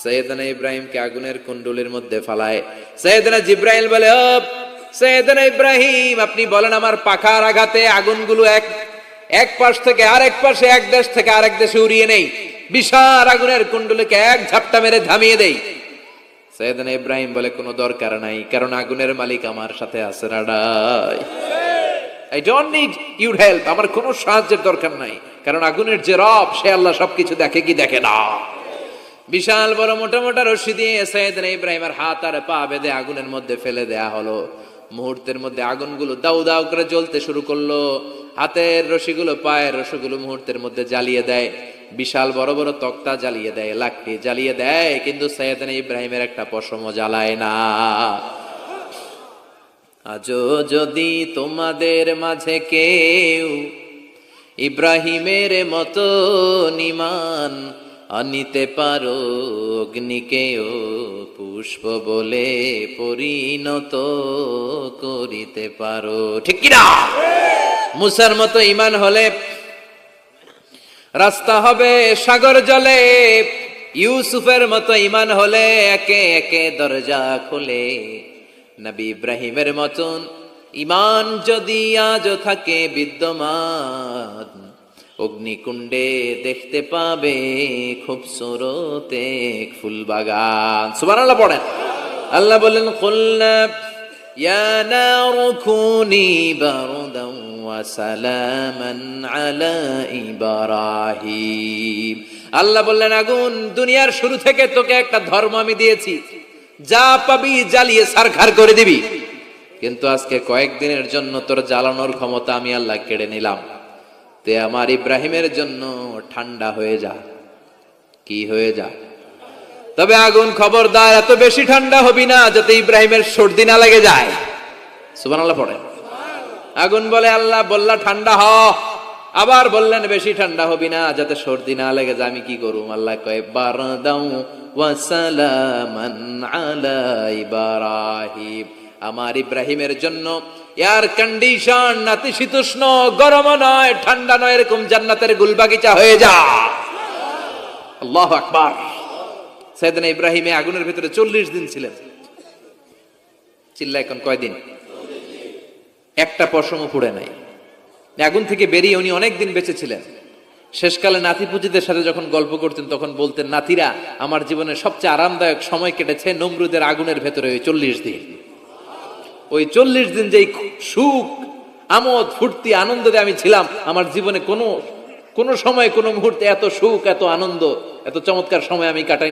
সাইয়েদনা ইব্রাহিমকে আগুনের কুণ্ডুলির মধ্যে ফালায়। সাইয়েদনা জিব্রাইল বলে, ও সাইয়েদনা ইব্রাহিম, আপনি বলেন আমার পাখার আঘাতে আগুনগুলো এক পাশ থেকে আরেক পাশে, এক দেশ থেকে আরেক দেশে উড়িয়ে নেই, বিশাল আগুনের কুণ্ডুলিকে এক ঝাপটা মেরে থামিয়ে দেই। সাইয়েদনা ইব্রাহিম বলে, কোনো দরকার নাই, কারণ আগুনের মালিক আমার সাথে আছে। রাডাই, I don't need your help, আমার কোনো সাহায্যের দরকার নাই, কারণ আগুনের যে রব সে আল্লাহ সবকিছু দেখে কি দেখে না। বিশাল বড় মোটা মোটা রশি দিয়ে সাইয়েদনা ইব্রাহিমের হাত আর পা বেঁধে আগুনের মধ্যে ফেলে দেয়া হলো। মুহূর্তের মধ্যে আগুনগুলো দাউ দাউ করে জ্বলতে শুরু করলো। হাতের রশিগুলো পায়ের রশিগুলো মুহূর্তের মধ্যে জ্বালিয়ে দেয়, বিশাল বড় বড় তক্তা জ্বালিয়ে দেয়, লাকড়ি জ্বালিয়ে দেয়, কিন্তু সাইয়েদনা ইব্রাহিমের একটা পশমও জ্বালায় না। আজও যদি তোমাদের মাঝে কেউ ইব্রাহিমের মতো ঈমান আনিতে পারো, অগ্নিকেও পুষ্প বলে পরিণত করিতে পারো, ঠিক কিনা? মুসার মতো ঈমান হলে রাস্তা হবে সাগর জলে, ইউসুফের মতো ঈমান হলে একে একে দরজা খুলে। নবী ইব্রাহিমের মতন ঈমান যদি আজও থাকে বিদ্যমান, অগ্নিকুণ্ডে দেখতে পাবে খুবসুরত এক ফুল বাগান। সুবহানাল্লাহ পড়েন। আল্লাহ বলেন, কুলনা ইয়া নারু কুনি বারদান ওয়া সালামান আলা ইব্রাহিম। আল্লাহ বললেন, আগুন, দুনিয়ার শুরু থেকে তোকে একটা ধর্ম আমি দিয়েছি, যা পাবি জ্বালিয়ে ছারখার করে দিবি, কিন্তু আজকে কয়েকদিনের জন্য তোর জ্বালানোর ক্ষমতা আমি আল্লাহ কেড়ে নিলাম। তে আমার ইব্রাহিমের জন্য ঠান্ডা হয়ে যা। কি হয়ে যা? তবে আগুন খবরদার এত বেশি ঠান্ডা হবি না যাতে ইব্রাহিমের সর্দি না লেগে যায়। সুবহানাল্লাহ পড়ে। আগুন বলে, আল্লাহ বললা ঠান্ডা হ, আবার বললেন বেশি ঠান্ডা হবি না যাতে সর্দি না লেগে যায়। আমি কি করুম? আল্লাহ কয়, বারদাউ ওয়া সালামান আলা ইব্রাহিম। আমার ইব্রাহিমের জন্য এয়ার কন্ডিশন, নাতিশীতোষ্ণ, গরম নয়, ঠান্ডা নয়, এরকম জান্নাতের গুলবাগিচা হয়ে যা। আল্লাহু আকবার। সাইয়েদনা ইব্রাহিম আগুনের ভিতরে 40 দিন ছিলেন। চিল্লা এখন কয়দিন? একটা পশমও পুড়ে নাই। আগুন থেকে বেরিয়ে উনি অনেক দিন বেঁচে ছিলেন। শেষকালে নাতি পুজিদের সাথে যখন গল্প করতেন তখন বলতেন, নাতিরা, আমার জীবনের সবচেয়ে আরামদায়ক সময় কেটেছে নমরুদের আগুনের ভেতরে ওই 40 দিন। ওই 40 দিন যেই সুখ, আমোদ, ফুর্তি, আনন্দে আমি ছিলাম, আমার জীবনে কোনো সময় কোনো মুহূর্তে এত সুখ, এত আনন্দ, এত চমৎকার সময় আমি কাটাই।